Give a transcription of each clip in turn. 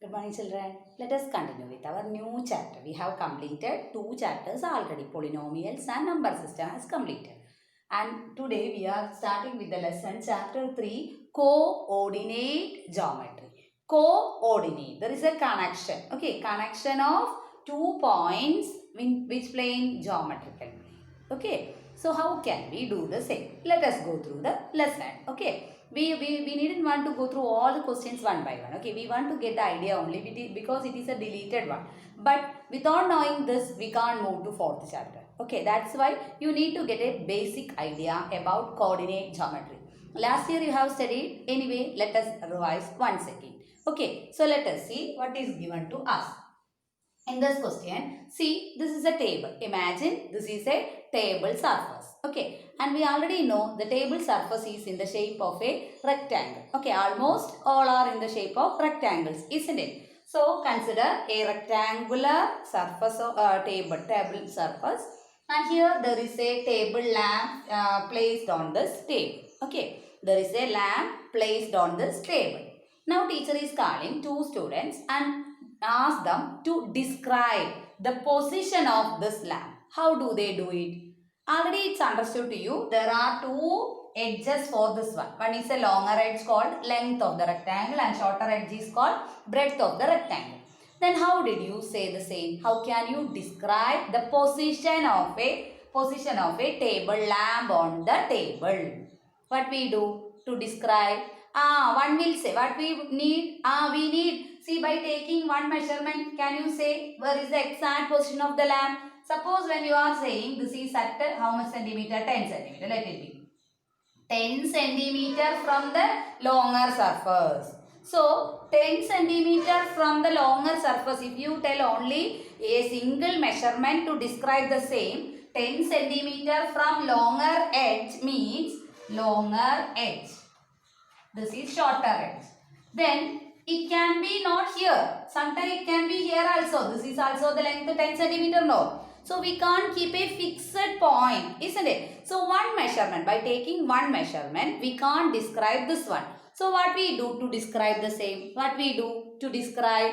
Good morning, children. Let us continue with our new chapter. We have completed 2 chapters already. Polynomials and number system has completed. And today we are starting with the lesson chapter 3, coordinate geometry. Coordinate. There is a connection. Okay, connection of 2 points in which plane geometrical plane. Okay, so how can we do the same? Let us go through the lesson. Okay. We needn't want to go through all the questions one by one. Okay, we want to get the idea only because it is a deleted one. But without knowing this, we can't move to 4th chapter. Okay, that's why you need to get a basic idea about coordinate geometry. Last year you have studied. Anyway, let us revise once again. Okay, so let us see what is given to us. In this question, see, this is a table. Imagine this is a table surface. Okay, and we already know the table surface is in the shape of a rectangle. Okay, almost all are in the shape of rectangles, isn't it? So, consider a rectangular surface of table surface, and here there is a table lamp placed on this table. Okay, there is a lamp placed on this table. Now, teacher is calling 2 students and ask them to describe the position of this lamp. How do they do it? Already it's understood to you. There are 2 edges for this one. One is a longer edge called length of the rectangle and shorter edge is called breadth of the rectangle. Then how did you say the same? How can you describe the position of a table lamp on the table? What we do to describe? One will say what we need. We need. See, by taking one measurement, can you say where is the exact position of the lamp? Suppose when you are saying this is at how much centimeter? 10 centimeter. Let it be 10 centimeter from the longer surface. So, 10 centimeter from the longer surface. If you tell only a single measurement to describe the same, 10 centimeter from longer edge means longer edge. This is shorter edge. Then it can be not here. Sometimes it can be here also. This is also the length 10 centimeter. No. So we can't keep a fixed point, isn't it? So one measurement, by taking one measurement, we can't describe this one. So what we do to describe the same? What we do to describe?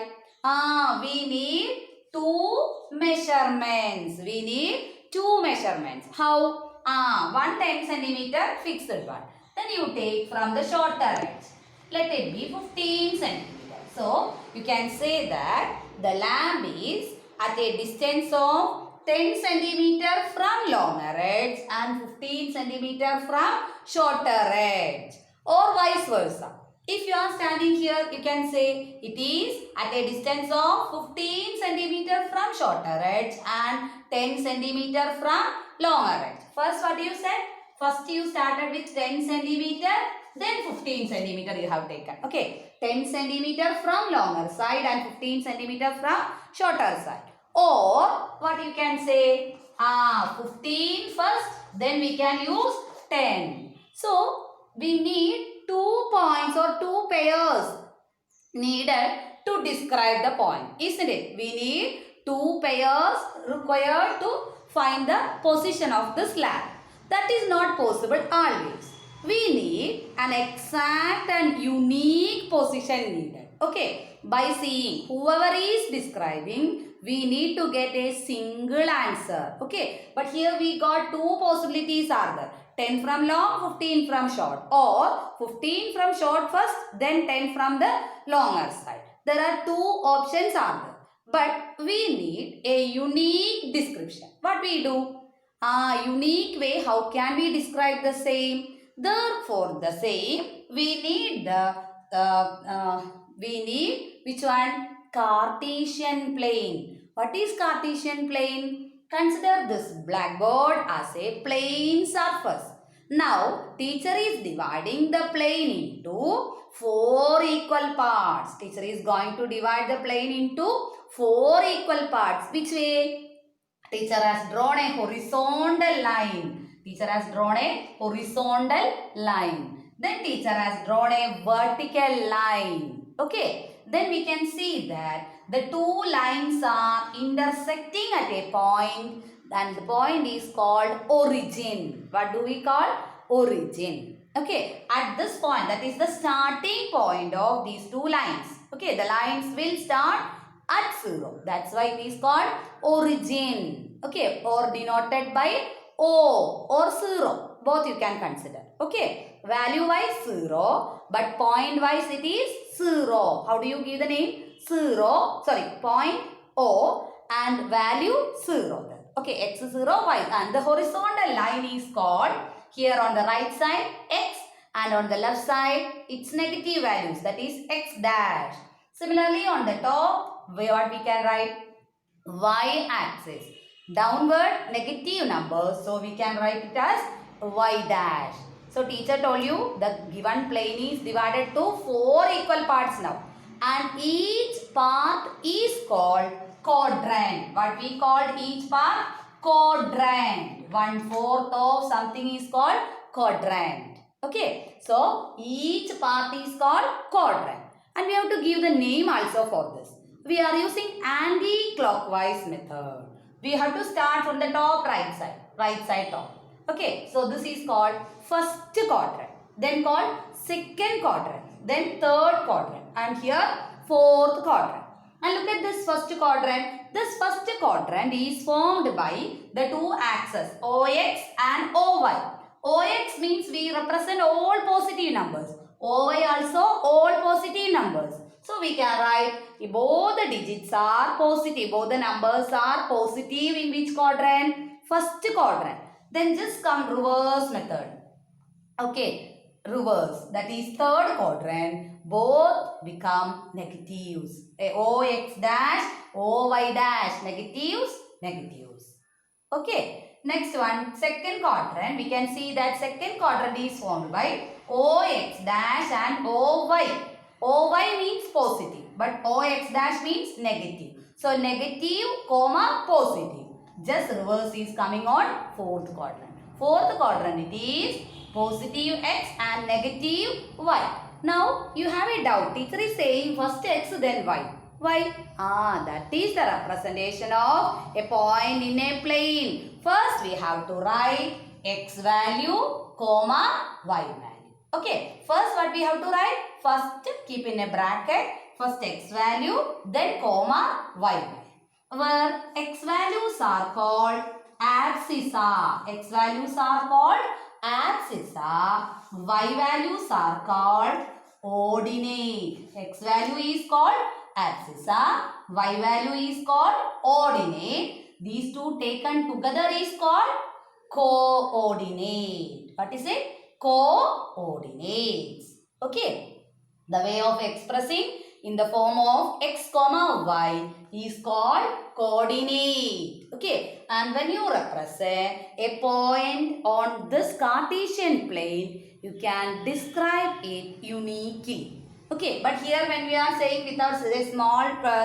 We need 2 measurements. We need 2 measurements. How? 1 10 centimeter fixed one. Then you take from the shorter edge. Let it be 15 centimeter. So, you can say that the lamp is at a distance of 10 centimeter from longer edge and 15 centimeter from shorter edge, or vice versa. If you are standing here, you can say it is at a distance of 15 centimeter from shorter edge and 10 centimeter from longer edge. First, what you said? First, you started with 10 centimeter. Then 15 centimeter you have taken. Okay. 10 centimeter from longer side and 15 centimeter from shorter side. Or what you can say? 15 first. Then we can use 10. So we need 2 points or 2 pairs needed to describe the point. Isn't it? We need 2 pairs required to find the position of this lamp. That is not possible always. We need an exact and unique position needed. Okay, by seeing whoever is describing, we need to get a single answer. Okay, but here we got 2 possibilities are there. 10 from long, 15 from short, or 15 from short first, then 10 from the longer side. There are 2 options are there. But we need a unique description. What we do? Unique way, how can we describe the same? Therefore, the same, we need which one? Cartesian plane. What is Cartesian plane? Consider this blackboard as a plane surface. Now, teacher is dividing the plane into 4 equal parts. Teacher is going to divide the plane into 4 equal parts. Which way? Teacher has drawn a horizontal line. Teacher has drawn a horizontal line. Then teacher has drawn a vertical line. Okay. Then we can see that the 2 lines are intersecting at a point, and the point is called origin. What do we call? Origin. Okay. At this point, that is the starting point of these 2 lines. Okay. Okay, the lines will start at 0. That's why it is called origin. Okay, or denoted by O or 0. Both you can consider. Okay, value wise 0, but point wise it is 0. How do you give the name? 0, sorry, point O and value 0. Okay, x 0, y, and the horizontal line is called, here on the right side x, and on the left side its negative values, that is x dash. Similarly on the top, what we can write? Y axis. Downward negative numbers, so we can write it as y dash. So teacher told you the given plane is divided to 4 equal parts now, and each part is called quadrant. What we called each part? Quadrant. 1/4 of something is called quadrant. Okay, so each part is called quadrant, and we have to give the name also for this. We are using anti-clockwise method. We have to start from the top right side top. Okay, so this is called first quadrant, then called second quadrant, then third quadrant, and here fourth quadrant. And look at this first quadrant. This first quadrant is formed by the two axes OX and OY. OX means we represent all positive numbers. OY also all positive numbers. So we can write both the digits are positive, both the numbers are positive in which quadrant? First quadrant. Then just come reverse method. Okay, reverse, that is third quadrant, both become negatives. OX dash, OY dash, negatives, negatives. Okay, next one, second quadrant, we can see that second quadrant is formed by OX dash and OY. OY means positive, but OX dash means negative. So negative, comma, positive. Just reverse is coming on fourth quadrant. Fourth quadrant it is positive x and negative y. Now you have a doubt. Teacher is saying first x then y. Why? That is the representation of a point in a plane. First we have to write x value, comma, y value. Okay, first what we have to write? First keep in a bracket, first x value, then comma, y value. Where x values are called abscissa. X values are called abscissa. Y values are called ordinate. X value is called abscissa. Y value is called ordinate. These two taken together is called coordinate. What is it? Coordinates. Okay. The way of expressing in the form of x comma y is called coordinate. Okay. And when you represent a point on this Cartesian plane, you can describe it uniquely. Okay. But here when we are saying without a small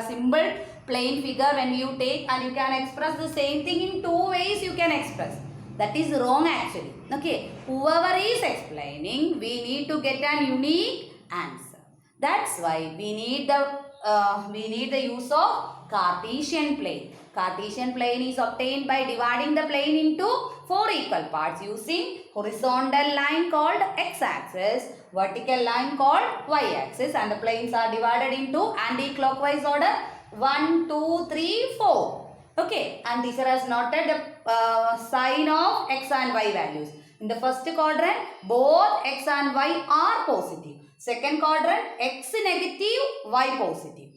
symbol plane figure, when you take and you can express the same thing in two ways you can express. That is wrong actually. Okay. Whoever is explaining, we need to get an unique answer. That's why we need the use of Cartesian plane. Cartesian plane is obtained by dividing the plane into 4 equal parts using horizontal line called x-axis, vertical line called y-axis, and the planes are divided into anti-clockwise order 1, 2, 3, 4. Okay, and teacher has noted the sign of x and y values. In the first quadrant, both x and y are positive. Second quadrant, x negative, y positive.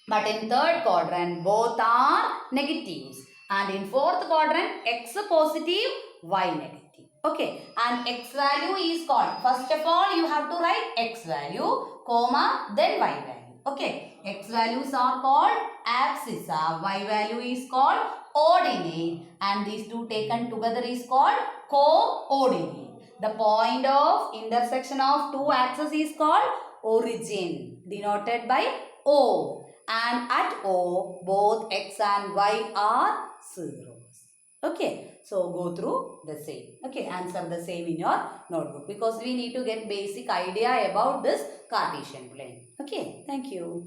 But in third quadrant, both are negatives. And in fourth quadrant, x positive, y negative. Okay. And x value is called, first of all, you have to write x value, comma, then y value. Okay. X values are called abscissa, y value is called ordinate, and these two taken together is called coordinate. The point of intersection of two axes is called origin, denoted by O. And at O, both x and y are zeros. Okay, so go through the same. Okay, answer the same in your notebook, because we need to get basic idea about this Cartesian plane. Okay, thank you.